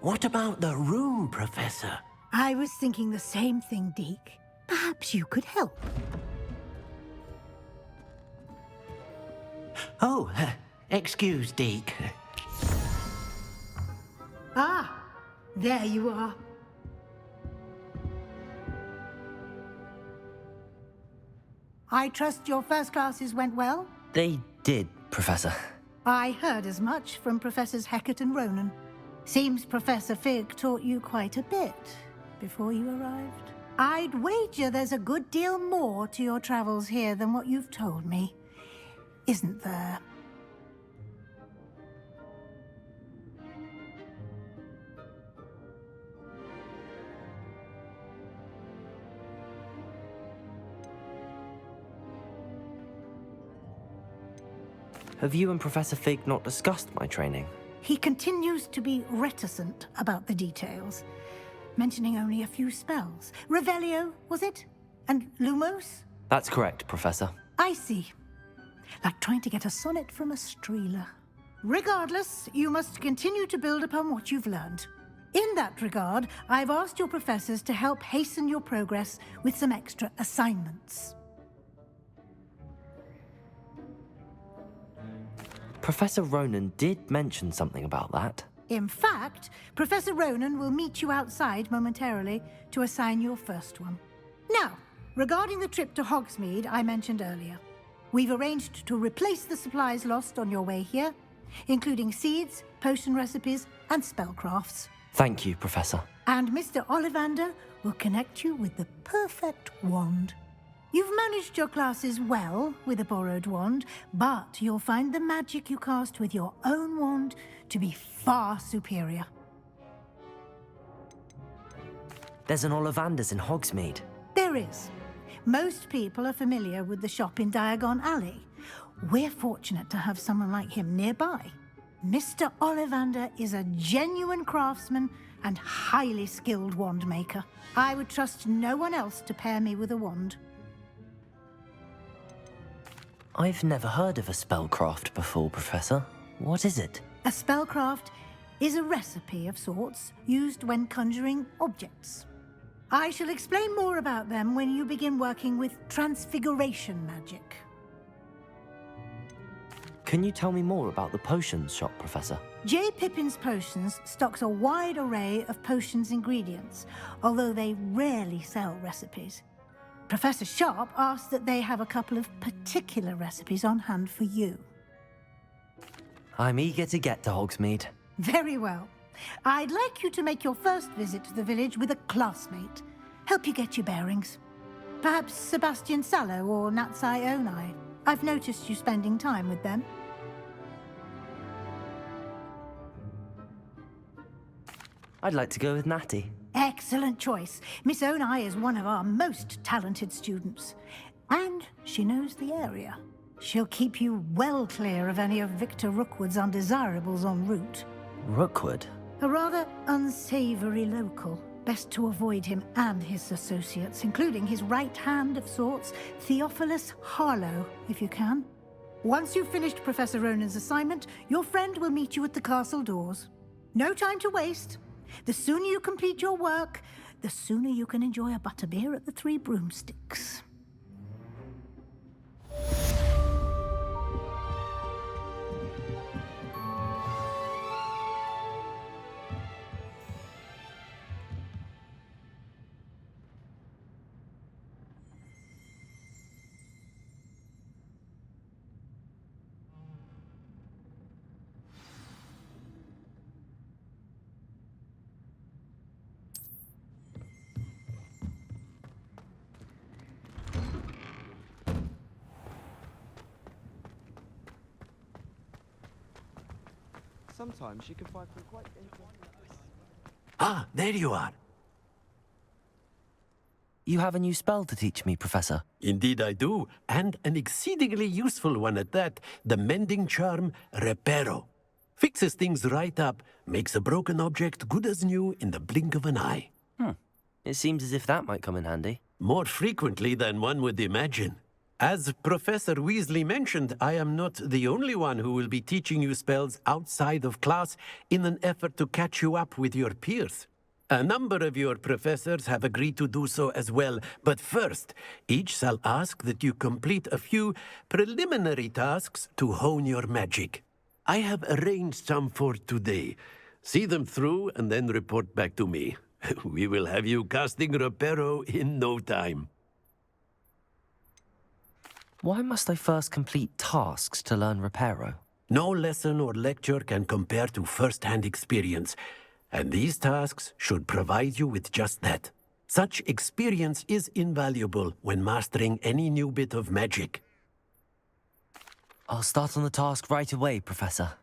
What about the room, Professor? I was thinking the same thing, Deke. Perhaps you could help. Oh, excuse, Deke. Ah, there you are. I trust your first classes went well? They did, Professor. I heard as much from Professors Hecat and Ronan. Seems Professor Fig taught you quite a bit before you arrived. I'd wager there's a good deal more to your travels here than what you've told me. Isn't there? Have you and Professor Fig not discussed my training? He continues to be reticent about the details, mentioning only a few spells. Revelio, was it? And Lumos? That's correct, Professor. I see. Like trying to get a sonnet from a streeler. Regardless, you must continue to build upon what you've learned. In that regard, I've asked your professors to help hasten your progress with some extra assignments. Professor Ronan did mention something about that. In fact, Professor Ronan will meet you outside momentarily to assign your first one. Now, regarding the trip to Hogsmeade I mentioned earlier, we've arranged to replace the supplies lost on your way here, including seeds, potion recipes, and spellcrafts. Thank you, Professor. And Mr. Ollivander will connect you with the perfect wand. You've managed your classes well with a borrowed wand, but you'll find the magic you cast with your own wand to be far superior. There's an Ollivander's in Hogsmeade. There is. Most people are familiar with the shop in Diagon Alley. We're fortunate to have someone like him nearby. Mr. Ollivander is a genuine craftsman and highly skilled wand maker. I would trust no one else to pair me with a wand. I've never heard of a spellcraft before, Professor. What is it? A spellcraft is a recipe of sorts used when conjuring objects. I shall explain more about them when you begin working with transfiguration magic. Can you tell me more about the potions shop, Professor? J. Pippin's Potions stocks a wide array of potions ingredients, although they rarely sell recipes. Professor Sharp asked that they have a couple of particular recipes on hand for you. I'm eager to get to Hogsmeade. Very well. I'd like you to make your first visit to the village with a classmate. Help you get your bearings. Perhaps Sebastian Sallow or Natsai Onai. I've noticed you spending time with them. I'd like to go with Natty. Excellent choice. Miss Onai is one of our most talented students. And she knows the area. She'll keep you well clear of any of Victor Rookwood's undesirables en route. Rookwood? A rather unsavory local. Best to avoid him and his associates, including his right hand of sorts, Theophilus Harlow, if you can. Once you've finished Professor Ronan's assignment, your friend will meet you at the castle doors. No time to waste. The sooner you complete your work, the sooner you can enjoy a butterbeer at the Three Broomsticks. Sometimes you can find some quite interesting... Ah, there you are. You have a new spell to teach me, Professor. Indeed I do, and an exceedingly useful one at that. The mending charm, Reparo. Fixes things right up, makes a broken object good as new in the blink of an eye. It seems as if that might come in handy. More frequently than one would imagine. As Professor Weasley mentioned, I am not the only one who will be teaching you spells outside of class in an effort to catch you up with your peers. A number of your professors have agreed to do so as well, but first, each shall ask that you complete a few preliminary tasks to hone your magic. I have arranged some for today. See them through and then report back to me. We will have you casting Reparo in no time. Why must I first complete tasks to learn Reparo? No lesson or lecture can compare to first-hand experience, and these tasks should provide you with just that. Such experience is invaluable when mastering any new bit of magic. I'll start on the task right away, Professor.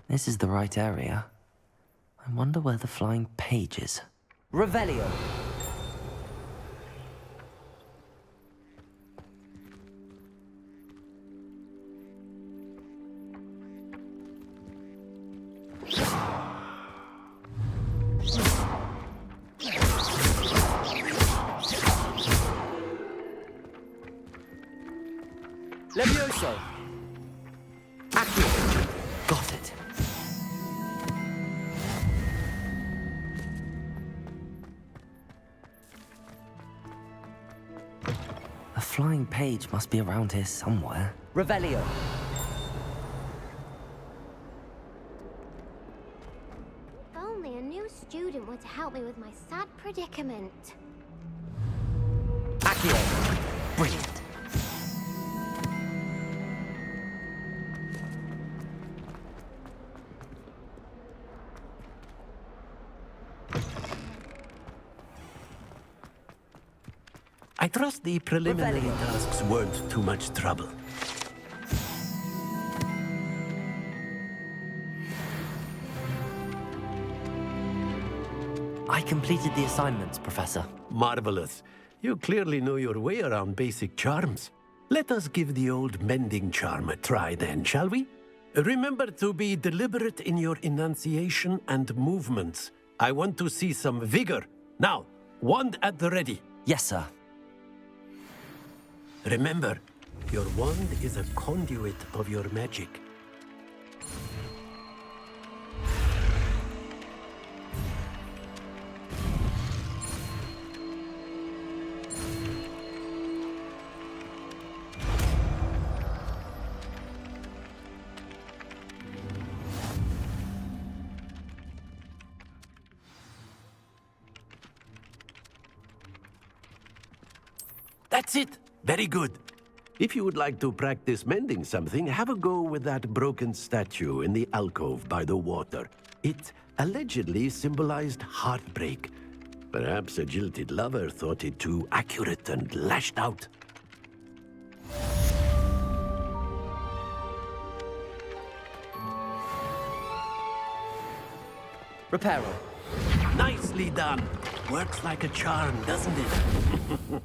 This is the right area. I wonder where the flying page is. Revelio! Levioso! Accio! Got it. A flying page must be around here somewhere. Revelio! If only a new student were to help me with my sad predicament. Accio! Brilliant. I trust the preliminary tasks weren't too much trouble. I completed the assignments, Professor. Marvelous. You clearly know your way around basic charms. Let us give the old mending charm a try then, shall we? Remember to be deliberate in your enunciation and movements. I want to see some vigor. Now, wand at the ready. Yes, sir. Remember, your wand is a conduit of your magic. That's it! Very good. If you would like to practice mending something, have a go with that broken statue in the alcove by the water. It allegedly symbolized heartbreak. Perhaps a jilted lover thought it too accurate and lashed out. Reparo. Nicely done. Works like a charm, doesn't it?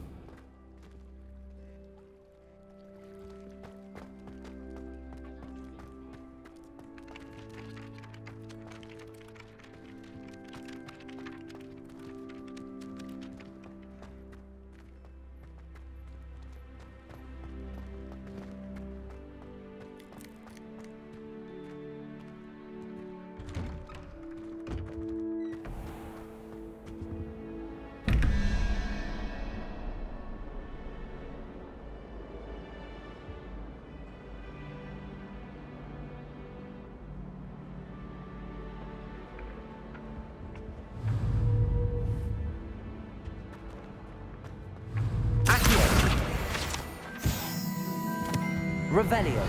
Revelio.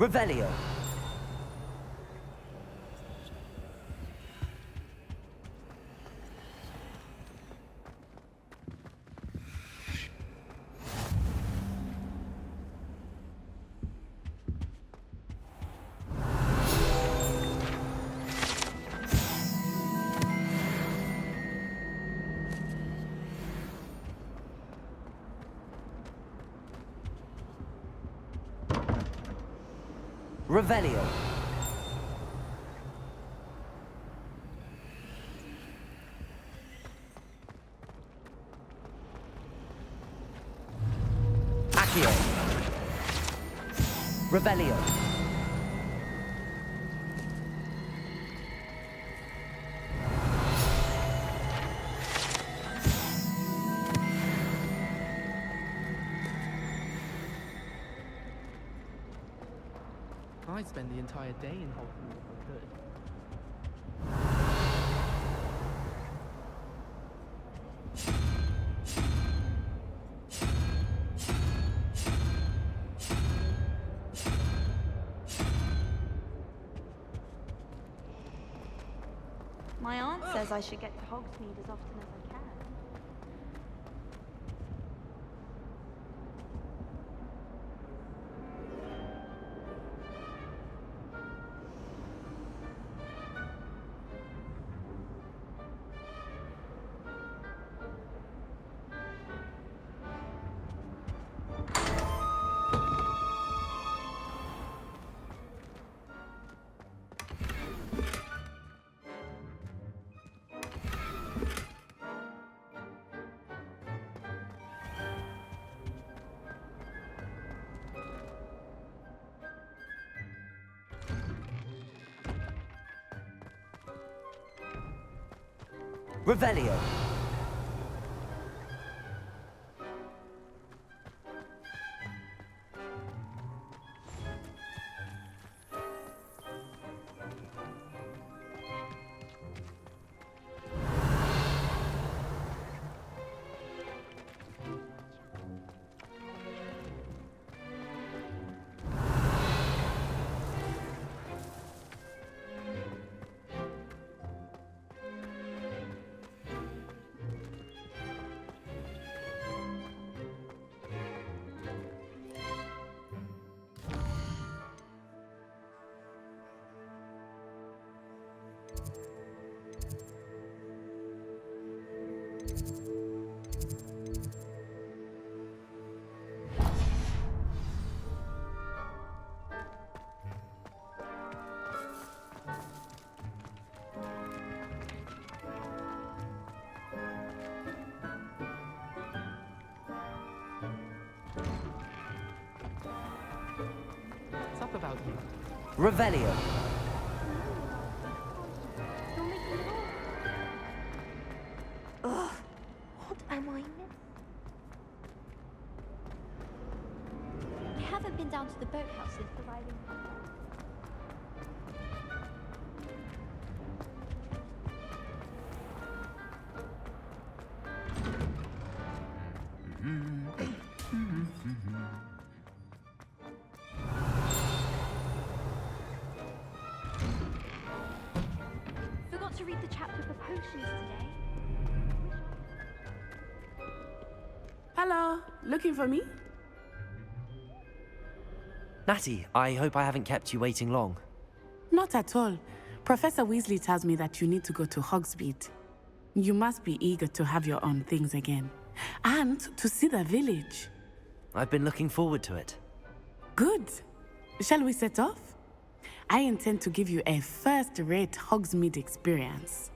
Revelio. Revelio. Accio. Revelio. I'd spend the entire day in Hogsmeade if I could. My aunt says I should get to Hogsmeade as often as I can. Revelio. What's up about you? Revelio. You're making it all. Ugh. What am I missing? I haven't been down to the boathouse since arriving. Forgot to read the chapter for potions today. Hello, looking for me? Natty, I hope I haven't kept you waiting long. Not at all. Professor Weasley tells me that you need to go to Hogsmeade. You must be eager to have your own things again. And to see the village. I've been looking forward to it. Good. Shall we set off? I intend to give you a first-rate Hogsmeade experience.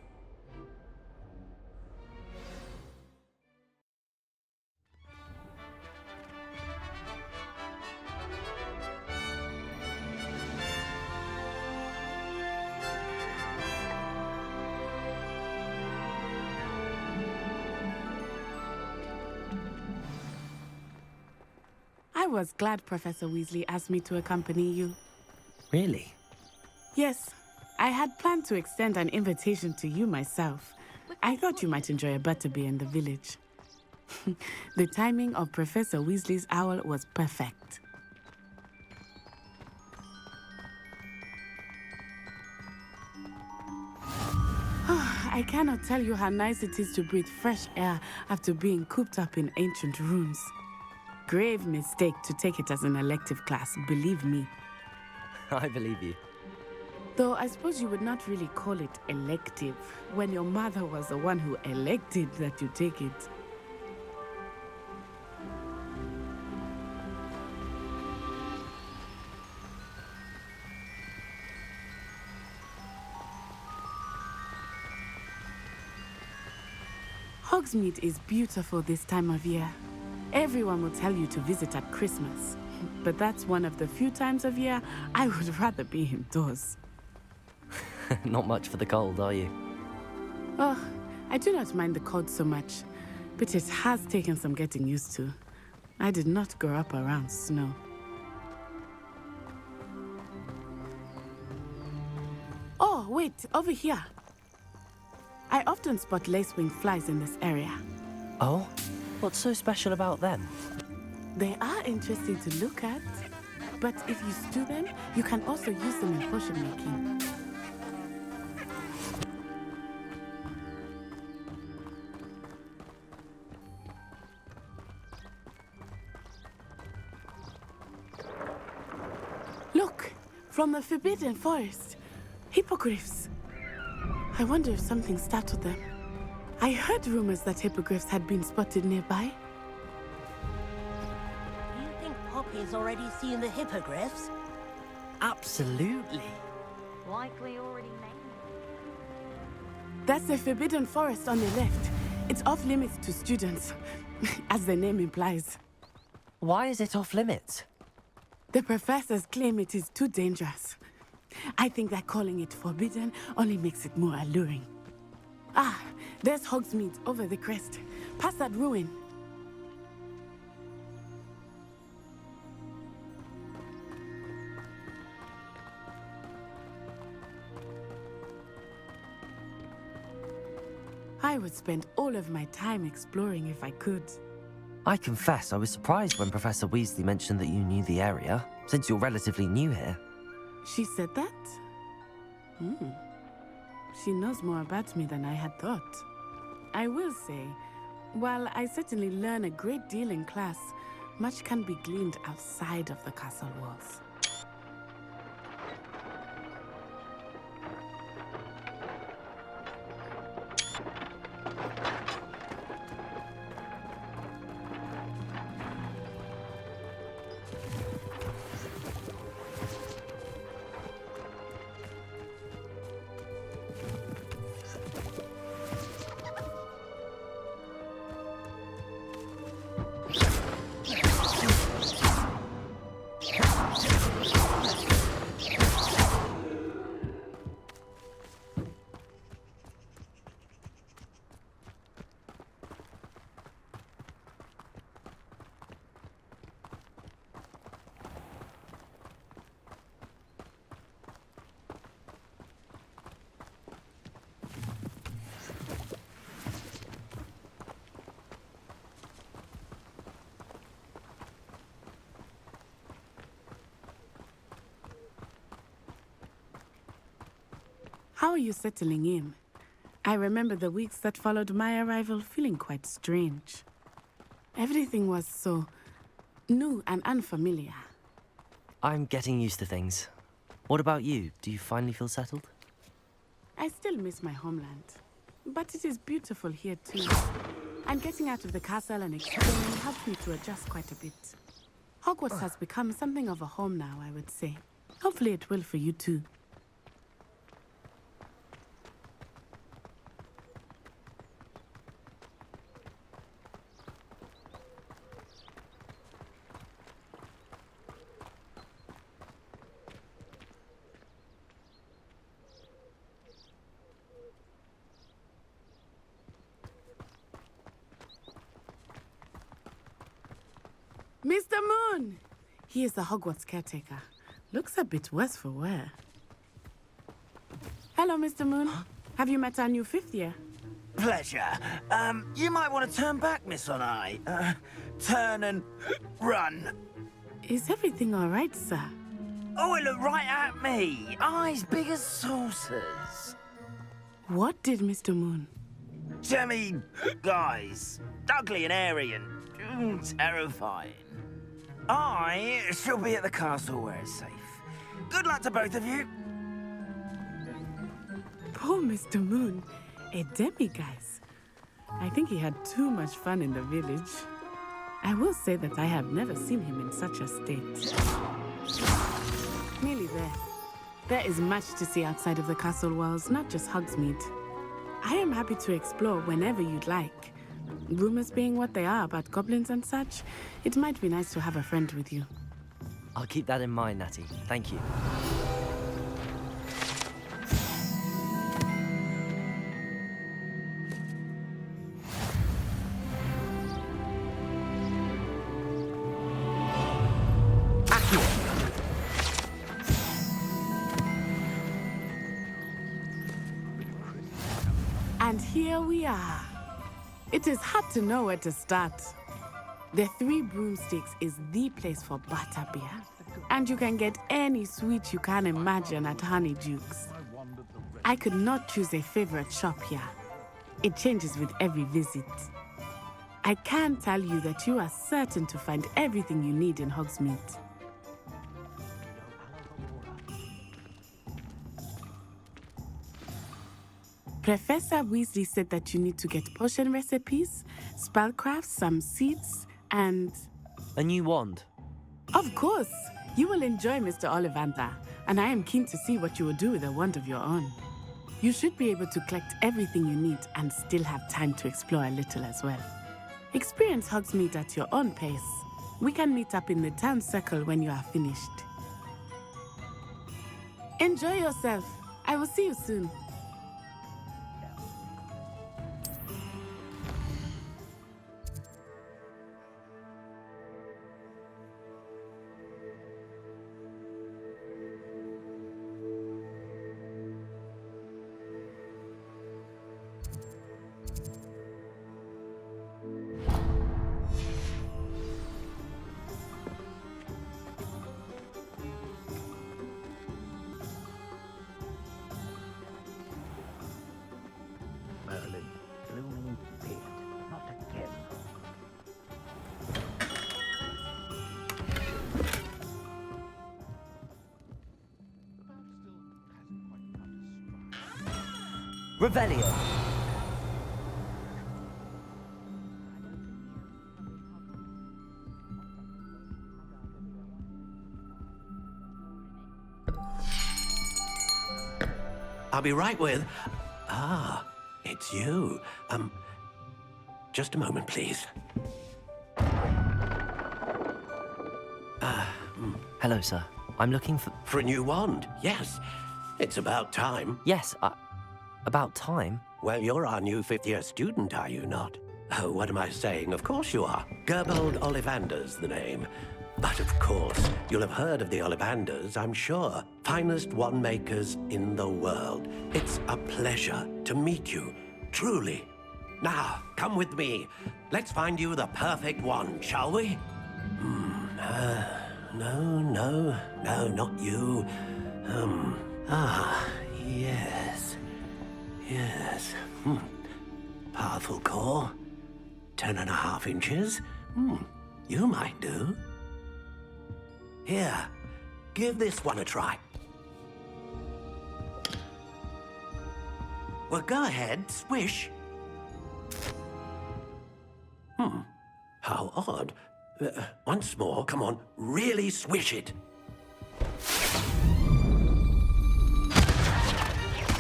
I was glad Professor Weasley asked me to accompany you. Really? Yes, I had planned to extend an invitation to you myself. I thought you might enjoy a butterbeer in the village. The timing of Professor Weasley's owl was perfect. I cannot tell you how nice it is to breathe fresh air after being cooped up in ancient rooms. Grave mistake to take it as an elective class, believe me. I believe you. Though I suppose you would not really call it elective when your mother was the one who elected that you take it. Hogsmeade is beautiful this time of year. Everyone will tell you to visit at Christmas, but that's one of the few times of year I would rather be indoors. Not much for the cold, are you? Oh, I do not mind the cold so much, but it has taken some getting used to. I did not grow up around snow. Oh, wait, over here. I often spot lacewing flies in this area. Oh? What's so special about them? They are interesting to look at, but if you stew them, you can also use them in potion making. Look, from the Forbidden Forest, hippogriffs. I wonder if something startled them. I heard rumors that hippogriffs had been spotted nearby. Do you think Poppy's already seen the hippogriffs? Absolutely. Likely already named. That's the Forbidden Forest on the left. It's off limits to students, as the name implies. Why is it off limits? The professors claim it is too dangerous. I think that calling it forbidden only makes it more alluring. Ah, there's Hogsmeade over the crest. Past that ruin. I would spend all of my time exploring if I could. I confess I was surprised when Professor Weasley mentioned that you knew the area, since you're relatively new here. She said that? She knows more about me than I had thought. I will say, while I certainly learn a great deal in class, much can be gleaned outside of the castle walls. How are you settling in? I remember the weeks that followed my arrival feeling quite strange. Everything was so new and unfamiliar. I'm getting used to things. What about you? Do you finally feel settled? I still miss my homeland, but it is beautiful here too. And getting out of the castle and exploring helped me to adjust quite a bit. Hogwarts has become something of a home now, I would say. Hopefully it will for you too. Mr. Moon! He is the Hogwarts caretaker. Looks a bit worse for wear. Hello, Mr. Moon. Have you met our new fifth year? Pleasure. You might want to turn back, Miss Onai. Turn and run. Is everything all right, sir? Oh, it looked right at me. Eyes big as saucers. What did Mr. Moon? Jemmy, guys, ugly and airy and terrifying. I shall be at the castle where it's safe. Good luck to both of you. Poor Mr. Moon, a demi-guise. I think he had too much fun in the village. I will say that I have never seen him in such a state. Nearly there. There is much to see outside of the castle walls, not just Hogsmeade. I am happy to explore whenever you'd like. Rumors being what they are about goblins and such, it might be nice to have a friend with you. I'll keep that in mind, Natty. Thank you. And here we are. It is hard to know where to start. The Three Broomsticks is the place for butterbeer. And you can get any sweet you can imagine at Honeydukes. I could not choose a favorite shop here. It changes with every visit. I can tell you that you are certain to find everything you need in Hogsmeade. Professor Weasley said that you need to get potion recipes, spellcrafts, some seeds, and... A new wand. Of course! You will enjoy Mr. Ollivander, and I am keen to see what you will do with a wand of your own. You should be able to collect everything you need and still have time to explore a little as well. Experience Hogsmeade at your own pace. We can meet up in the town circle when you are finished. Enjoy yourself. I will see you soon. Merlin, blooming beard, not again. Revelio. I'll be right with... Ah, it's you. Just a moment, please. Hello, sir. I'm looking for... For a new wand, yes. It's about time. Yes, about time. Well, you're our new fifth-year student, are you not? Oh, what am I saying? Of course you are. Gerbold Ollivander's the name. But of course, you'll have heard of the Ollivanders, I'm sure. Finest wand makers in the world. It's a pleasure to meet you, truly. Now, come with me. Let's find you the perfect wand, shall we? No, not you. Yes. Powerful core. 10.5 inches. You might do. Here, give this one a try. Well, go ahead, swish. How odd. Once more, come on, really swish it.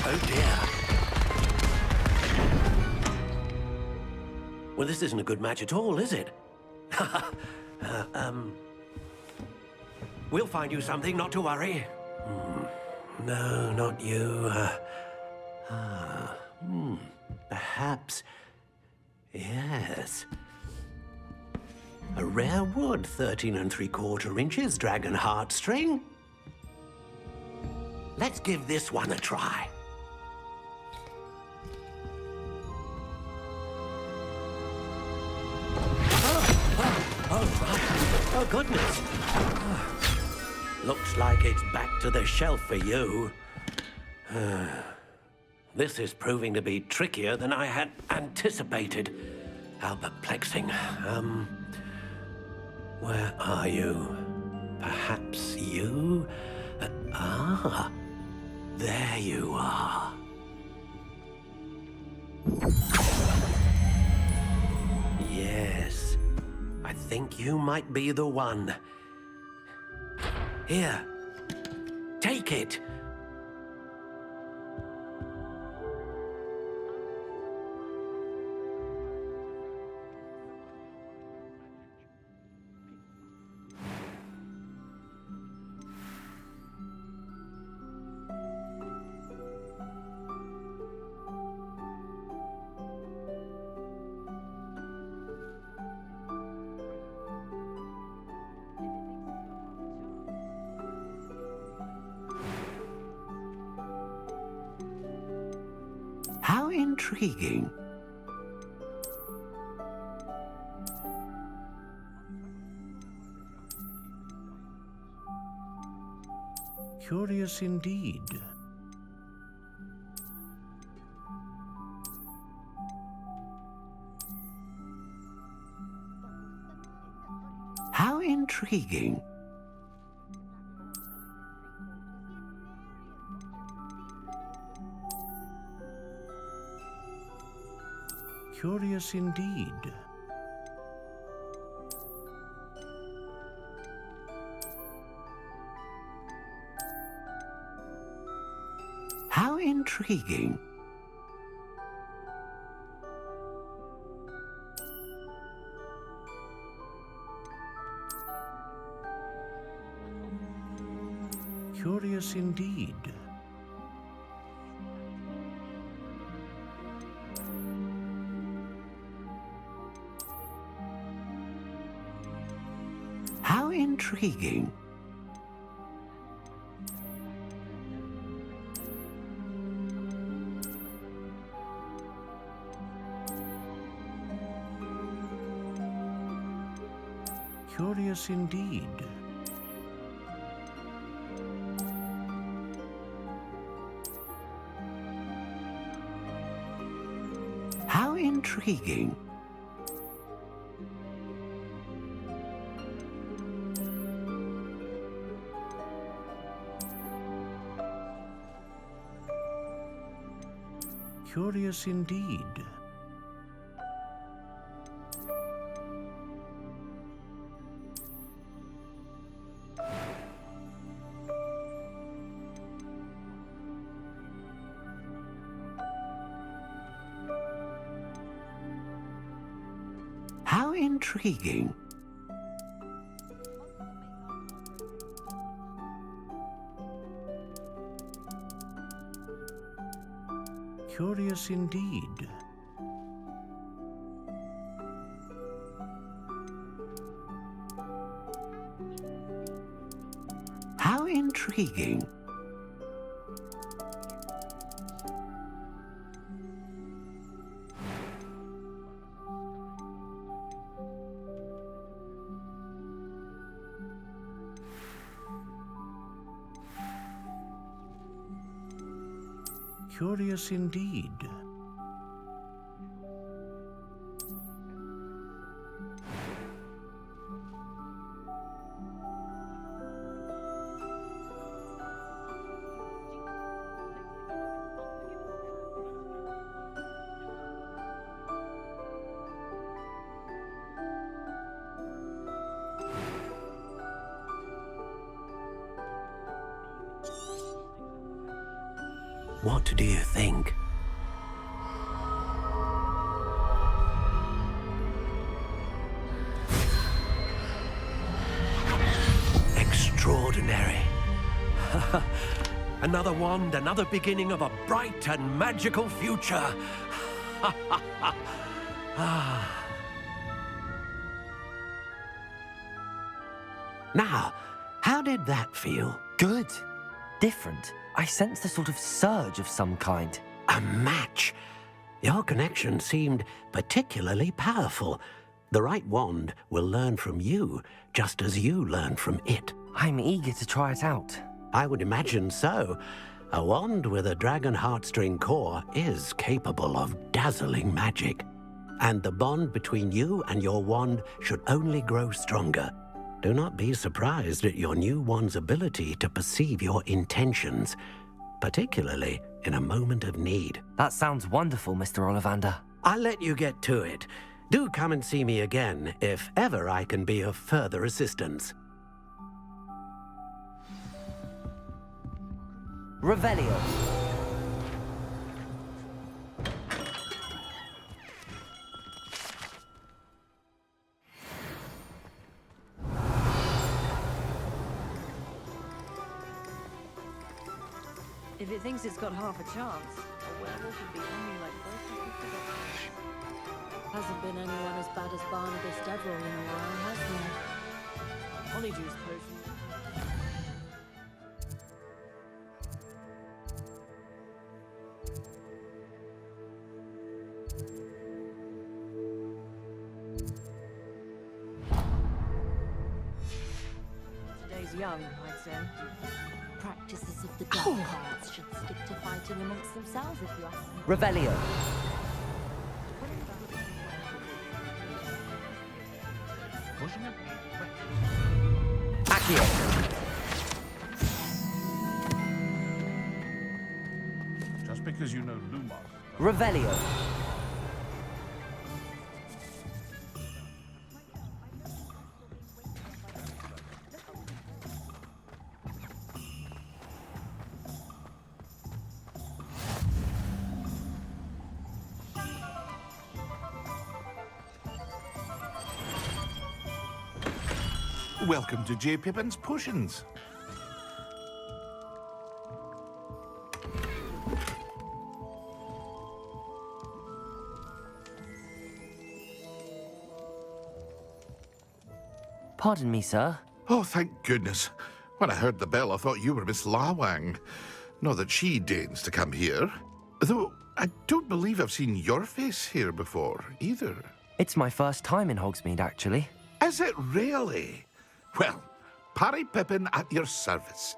Oh dear. Well, this isn't a good match at all, is it? We'll find you something, not to worry. No, not you. Perhaps... Yes. A rare wood, 13 3/4 inches, dragon heartstring. Let's give this one a try. Oh, goodness. Looks like it's back to the shelf for you. This is proving to be trickier than I had anticipated. How perplexing. Where are you? Perhaps you? There you are. Yes, I think you might be the one. Here, take it. How intriguing. Curious indeed. How intriguing. Curious indeed. How intriguing. Curious indeed. How intriguing. Curious indeed. How intriguing. Curious indeed. How intriguing. Curious indeed. How intriguing. Curious indeed. What do you think? Extraordinary. Another wand, another beginning of a bright and magical future. Now, how did that feel? Good. Different. I sensed a sort of surge of some kind. A match. Your connection seemed particularly powerful. The right wand will learn from you, just as you learn from it. I'm eager to try it out. I would imagine so. A wand with a dragon heartstring core is capable of dazzling magic. And the bond between you and your wand should only grow stronger. Do not be surprised at your new wand's ability to perceive your intentions, particularly in a moment of need. That sounds wonderful, Mr. Ollivander. I'll let you get to it. Do come and see me again if ever I can be of further assistance. Revelio. If it thinks it's got half a chance, a werewolf would be hungry like both. Hasn't been anyone as bad as Barnabas Deverell in a while, has there? Polyjuice potion. Today's young, I'd say. Practices of the dark arts should stick to fighting amongst themselves, if you ask me. Revelio. Accio. Just because you know Lumos. Revelio. Welcome to J. Pippin's Potions. Pardon me, sir. Oh, thank goodness. When I heard the bell, I thought you were Miss Lawang. Not that she deigns to come here. Though I don't believe I've seen your face here before, either. It's my first time in Hogsmeade, actually. Is it really? Well, Parry Pippin at your service.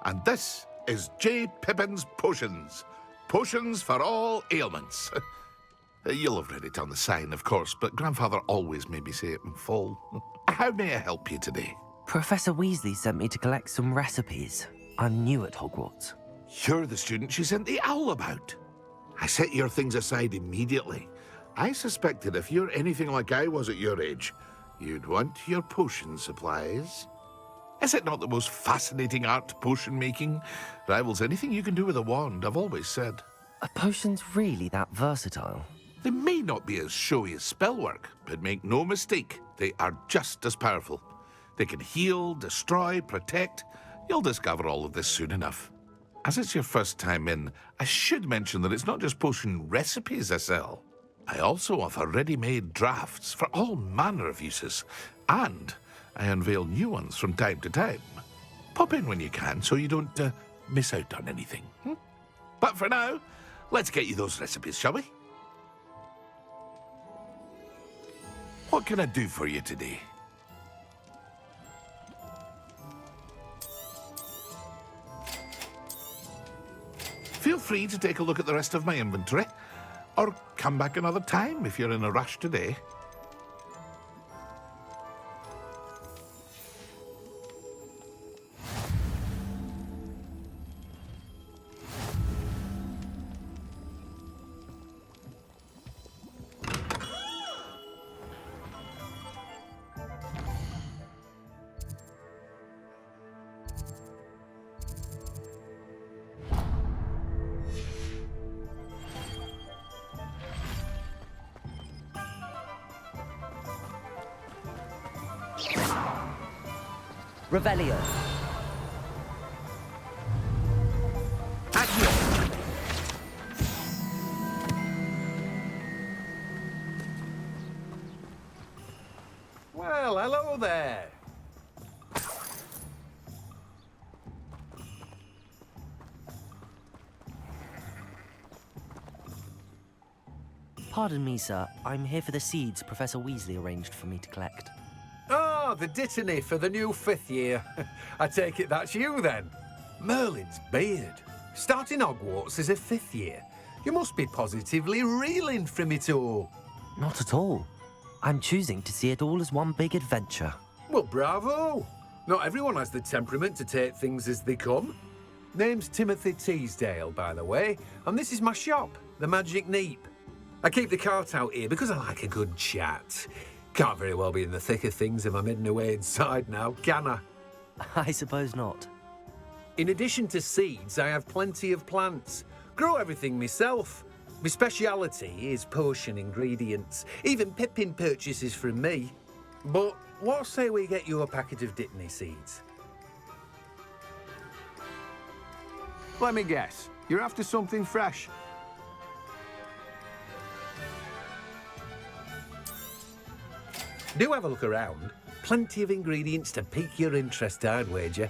And this is J. Pippin's Potions. Potions for all ailments. You'll have read it on the sign, of course, but Grandfather always made me say it in full. How may I help you today? Professor Weasley sent me to collect some recipes. I'm new at Hogwarts. You're the student she sent the owl about. I set your things aside immediately. I suspected if you're anything like I was at your age, you'd want your potion supplies. Is it not the most fascinating art, potion making? Rivals anything you can do with a wand, I've always said. Are potions really that versatile? They may not be as showy as spellwork, but make no mistake, they are just as powerful. They can heal, destroy, protect. You'll discover all of this soon enough. As it's your first time in, I should mention that it's not just potion recipes I sell. I also offer ready-made drafts for all manner of uses, and I unveil new ones from time to time. Pop in when you can so you don't miss out on anything. But for now, let's get you those recipes, shall we? What can I do for you today? Feel free to take a look at the rest of my inventory, or come back another time if you're in a rush today. Revelio. Accio. Well, hello there. Pardon me, sir. I'm here for the seeds Professor Weasley arranged for me to collect. Oh, the dittany for the new 5th year. I take it that's you, then. Merlin's beard. Starting Hogwarts as a 5th year. You must be positively reeling from it all. Not at all. I'm choosing to see it all as one big adventure. Well, bravo! Not everyone has the temperament to take things as they come. Name's Timothy Teasdale, by the way, and this is my shop, the Magic Neep. I keep the cart out here because I like a good chat. Can't very well be in the thick of things if I'm hidden away inside now, can I? I suppose not. In addition to seeds, I have plenty of plants. Grow everything myself. My speciality is potion ingredients. Even Pippin purchases from me. But what say we get you a packet of Dittany seeds? Let me guess. You're after something fresh. Do have a look around. Plenty of ingredients to pique your interest, I'd wager.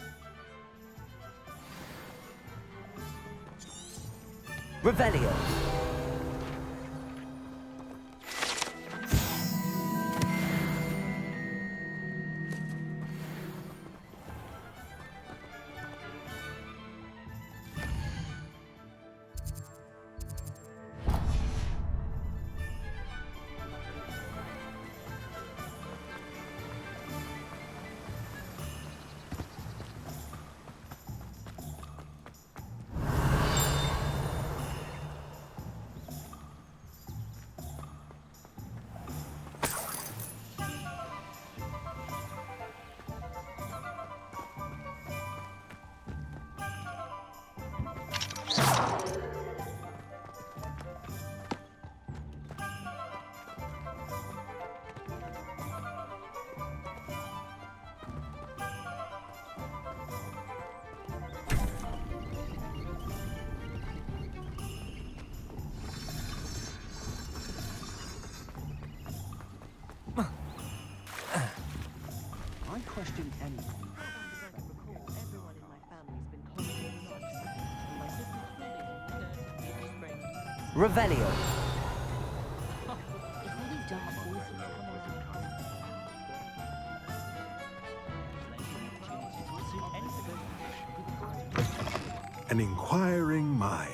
Revelio. I question anyone. Revelio. If any dark voices come around. An inquiring mind.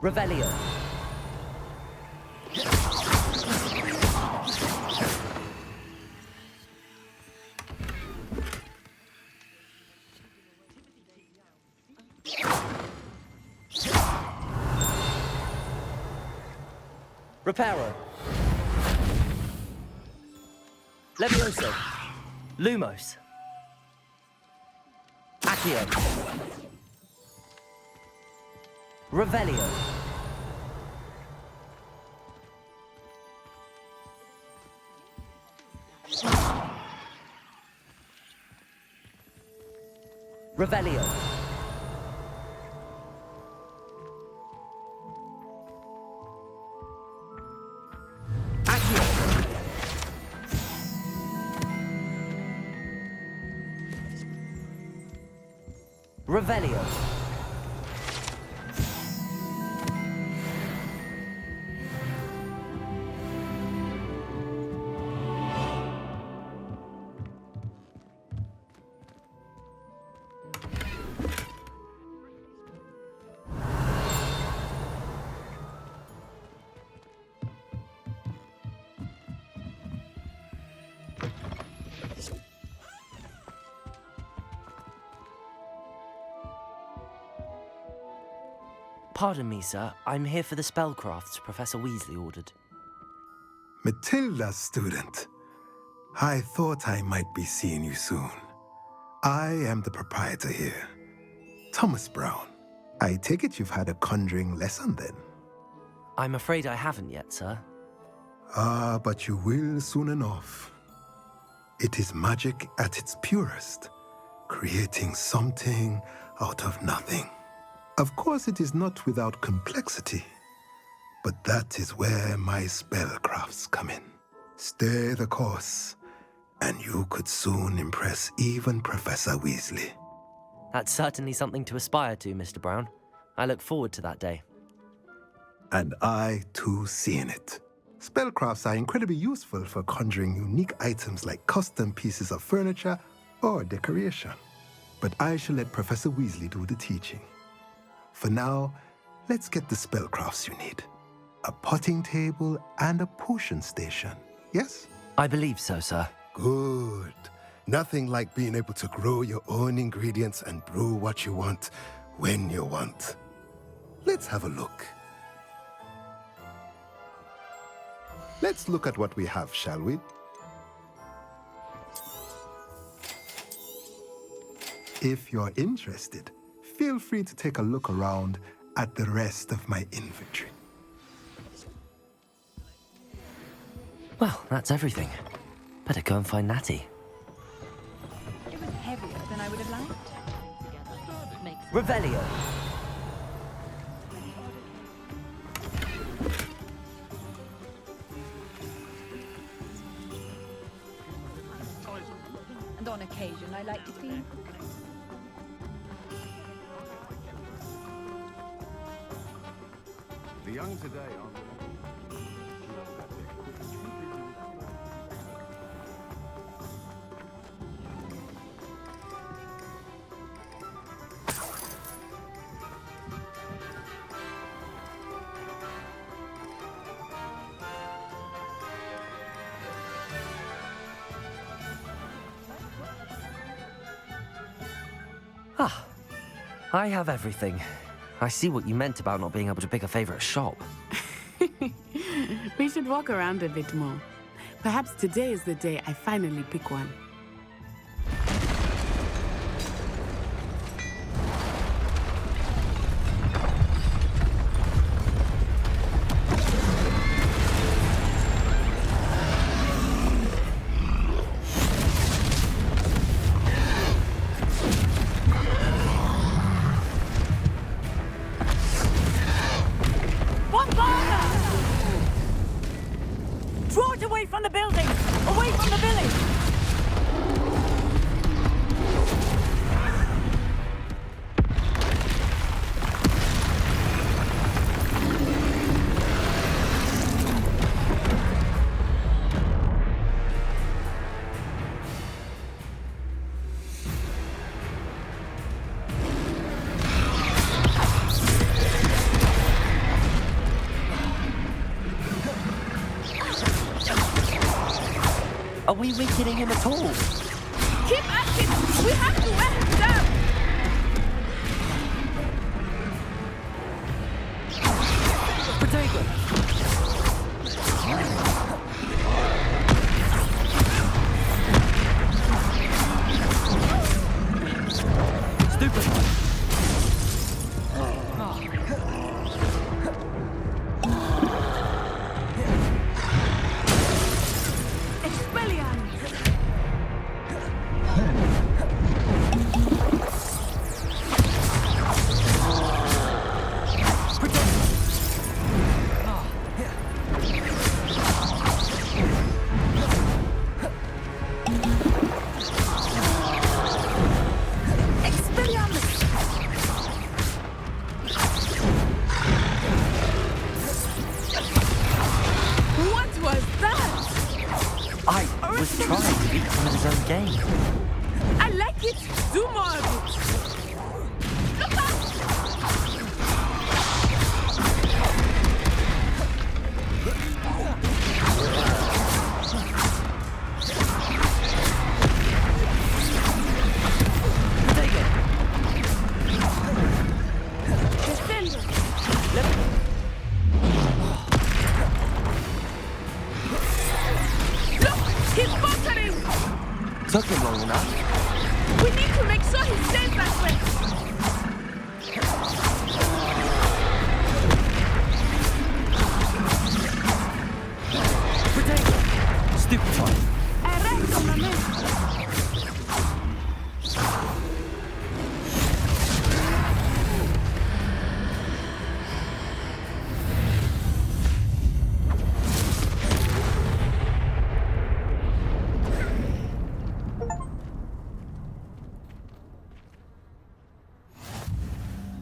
Revelio. Reparo. Levioso. Lumos. Accio. Revelio. Revelio. Accio. Revelio. Pardon me, sir. I'm here for the spellcrafts Professor Weasley ordered. Matilda's student. I thought I might be seeing you soon. I am the proprietor here, Thomas Brown. I take it you've had a conjuring lesson then? I'm afraid I haven't yet, sir. Ah, but you will soon enough. It is magic at its purest, creating something out of nothing. Of course, it is not without complexity, but that is where my spellcrafts come in. Stay the course, and you could soon impress even Professor Weasley. That's certainly something to aspire to, Mr. Brown. I look forward to that day. And I, too, see in it. Spellcrafts are incredibly useful for conjuring unique items like custom pieces of furniture or decoration. But I shall let Professor Weasley do the teaching. For now, let's get the spellcrafts you need. A potting table and a potion station, yes? I believe so, sir. Good. Nothing like being able to grow your own ingredients and brew what you want when you want. Let's have a look. Let's look at what we have, shall we? If you're interested, feel free to take a look around at the rest of my inventory. Well, that's everything. Better go and find Natty. It was heavier than I would have liked. Revelio. And on occasion, I like to clean. The young today aren't. Ah, I have everything. I see what you meant about not being able to pick a favorite shop. We should walk around a bit more. Perhaps today is the day I finally pick one. Draw it away from the building! Away from the village! Are we weakening him at all? Keep at him! We have to wear him down! Protego! Stupid! I like it. Do more of it. Look out! Took him long enough. We need to make sure he stays that way. Protego! Stupid one. Arresto, mamá.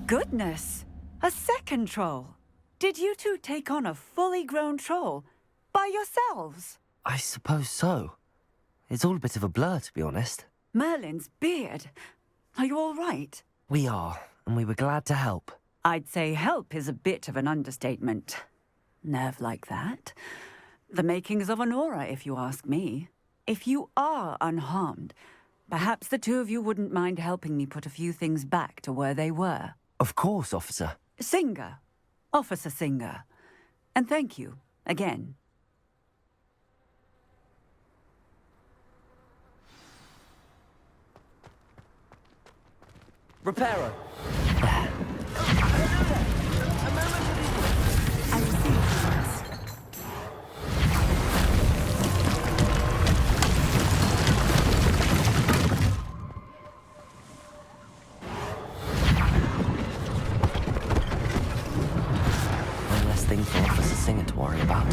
goodness! A second troll! Did you two take on a fully grown troll? By yourselves? I suppose so. It's all a bit of a blur, to be honest. Merlin's beard. Are you all right? We are, and we were glad to help. I'd say help is a bit of an understatement. Nerve like that. The makings of an aura, if you ask me. If you are unharmed, perhaps the two of you wouldn't mind helping me put a few things back to where they were. Of course, officer. Singer. Officer Singer. And thank you, again. Repairer. One less thing for Officer Singer to worry about.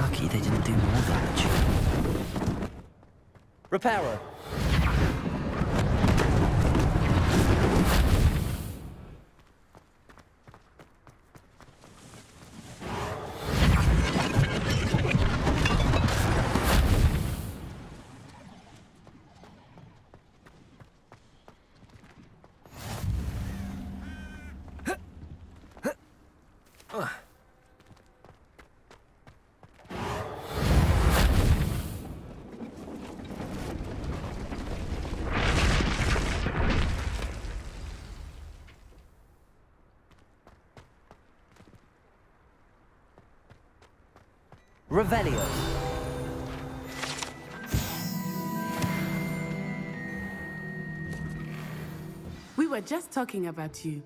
Lucky they didn't do more damage. Repairer. Revelio. We were just talking about you.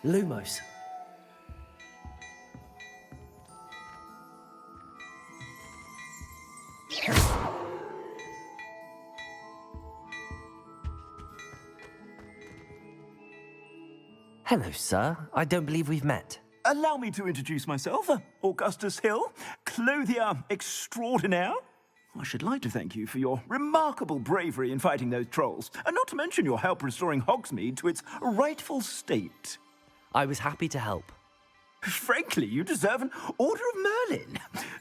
Lumos. Hello, sir. I don't believe we've met. Allow me to introduce myself, Augustus Hill, clothier extraordinaire. I should like to thank you for your remarkable bravery in fighting those trolls, and not to mention your help restoring Hogsmeade to its rightful state. I was happy to help. Frankly, you deserve an Order of Merlin.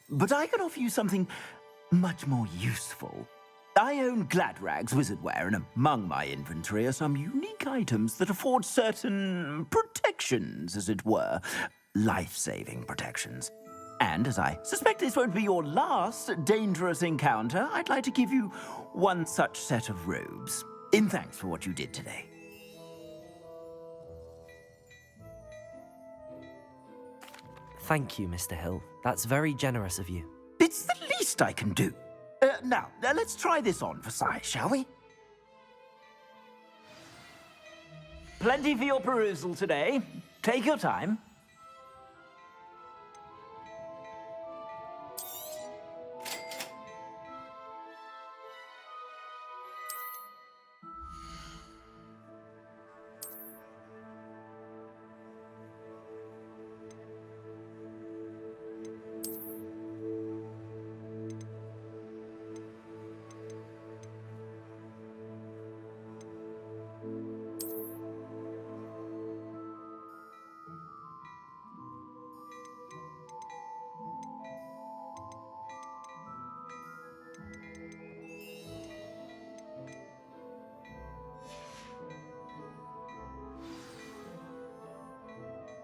But I can offer you something much more useful. I own Gladrag's wizardware, and among my inventory are some unique items that afford certain protections, as it were. Life-saving protections. And as I suspect this won't be your last dangerous encounter, I'd like to give you one such set of robes, in thanks for what you did today. Thank you, Mr. Hill. That's very generous of you. It's the least I can do. Now, let's try this on for size, shall we? Plenty for your perusal today. Take your time.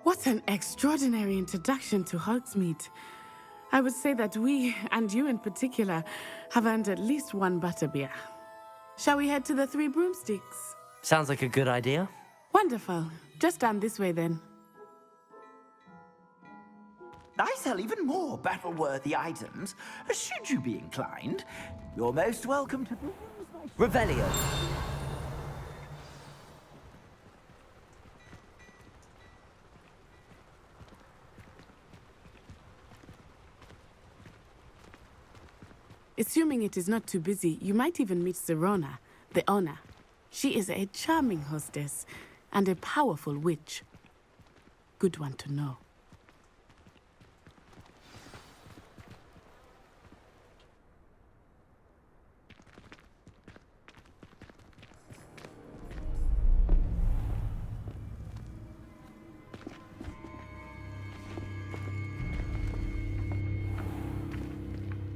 What an extraordinary introduction to Hogsmeade. I would say that we, and you in particular, have earned at least one butterbeer. Shall we head to the Three Broomsticks? Sounds like a good idea. Wonderful. Just down this way then. I sell even more battle-worthy items. Should you be inclined, you're most welcome to... Revelio. Assuming it is not too busy, you might even meet Sirona, the owner. She is a charming hostess and a powerful witch. Good one to know.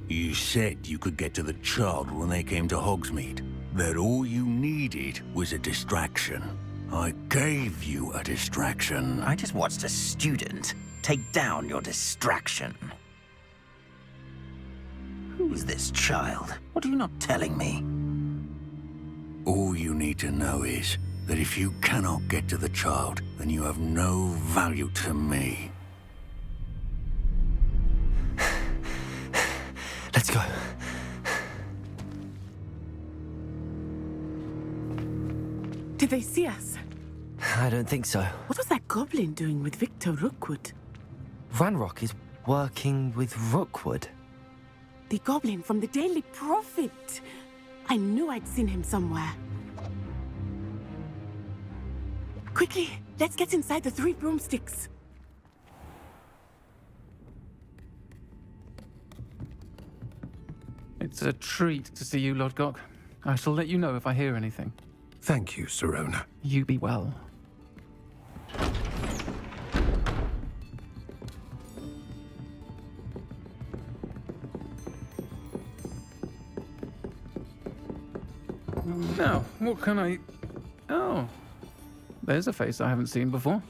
You said you could get to the child when they came to Hogsmeade. That all you needed was a distraction. I gave you a distraction. I just watched a student take down your distraction. Who's this child? What are you not telling me? All you need to know is that if you cannot get to the child, then you have no value to me. Let's go. Did they see us? I don't think so. What was that goblin doing with Victor Rookwood? Ranrock is working with Rookwood. The goblin from the Daily Prophet. I knew I'd seen him somewhere. Quickly, let's get inside the 3 broomsticks. It's a treat to see you, Lodgok. I shall let you know if I hear anything. Thank you, Sirona. You be well. Now, what can I... Oh, there's a face I haven't seen before.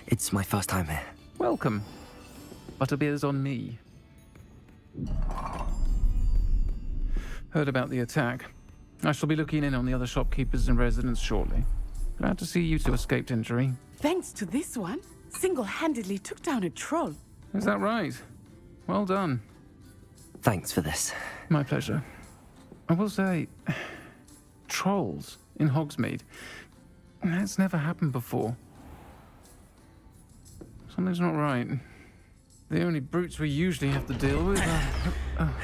It's my first time here. Welcome. Butterbeer's on me. Heard about the attack. I shall be looking in on the other shopkeepers and residents shortly. Glad to see you two escaped injury. Thanks to this one, single-handedly took down a troll. Is that right? Well done. Thanks for this. My pleasure. I will say, trolls in Hogsmeade. That's never happened before. Something's not right. The only brutes we usually have to deal with are...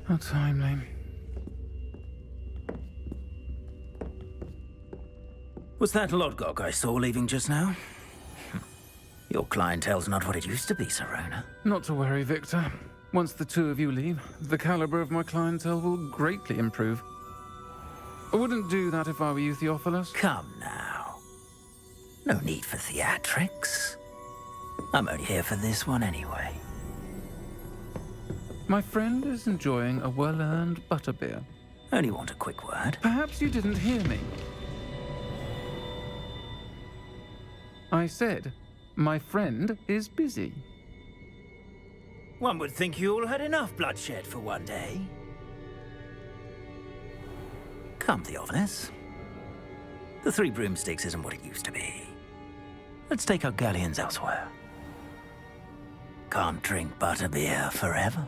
How timely. Was that Lodgok I saw leaving just now? Your clientele's not what it used to be, Sirona. Not to worry, Victor. Once the two of you leave, the caliber of my clientele will greatly improve. I wouldn't do that if I were you, Theophilus. Come now. No need for theatrics. I'm only here for this one anyway. My friend is enjoying a well-earned butterbeer. Only want a quick word. Perhaps you didn't hear me. I said, my friend is busy. One would think you all had enough bloodshed for one day. Come, Theophilus. The 3 broomsticks isn't what it used to be. Let's take our galleons elsewhere. Can't drink butterbeer forever.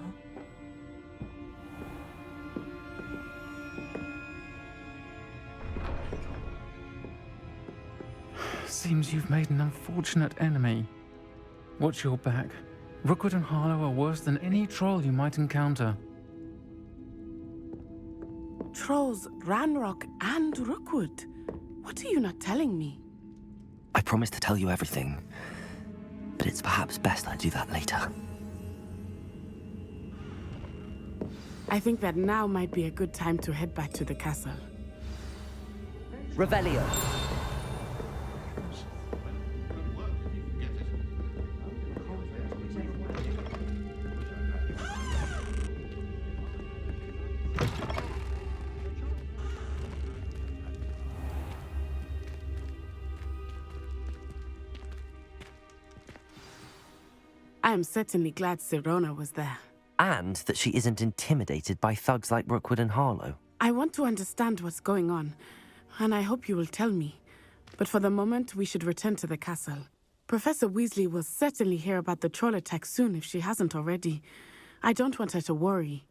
Seems you've made an unfortunate enemy. Watch your back. Rookwood and Harlow are worse than any troll you might encounter. Trolls, Ranrock, and Rookwood. What are you not telling me? I promised to tell you everything, but it's perhaps best I do that later. I think that now might be a good time to head back to the castle. Revelio. I am certainly glad Sirona was there. And that she isn't intimidated by thugs like Rookwood and Harlow. I want to understand what's going on, and I hope you will tell me. But for the moment, we should return to the castle. Professor Weasley will certainly hear about the troll attack soon if she hasn't already. I don't want her to worry.